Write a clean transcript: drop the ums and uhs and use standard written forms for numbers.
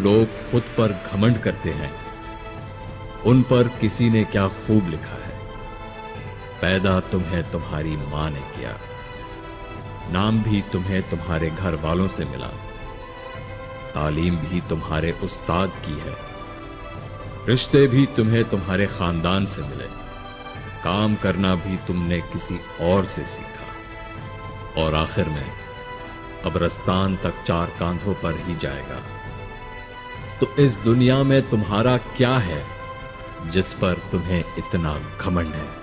लोग खुद पर घमंड करते हैं, उन पर किसी ने क्या खूब लिखा है। पैदा तुम्हें तुम्हारी मां ने किया, नाम भी तुम्हें तुम्हारे घर वालों से मिला, तालीम भी तुम्हारे उस्ताद की है, रिश्ते भी तुम्हें तुम्हारे खानदान से मिले, काम करना भी तुमने किसी और से सीखा, और आखिर में कब्रिस्तान तक चार कांधों पर ही जाएगा। तो इस दुनिया में तुम्हारा क्या है जिस पर तुम्हें इतना घमंड है?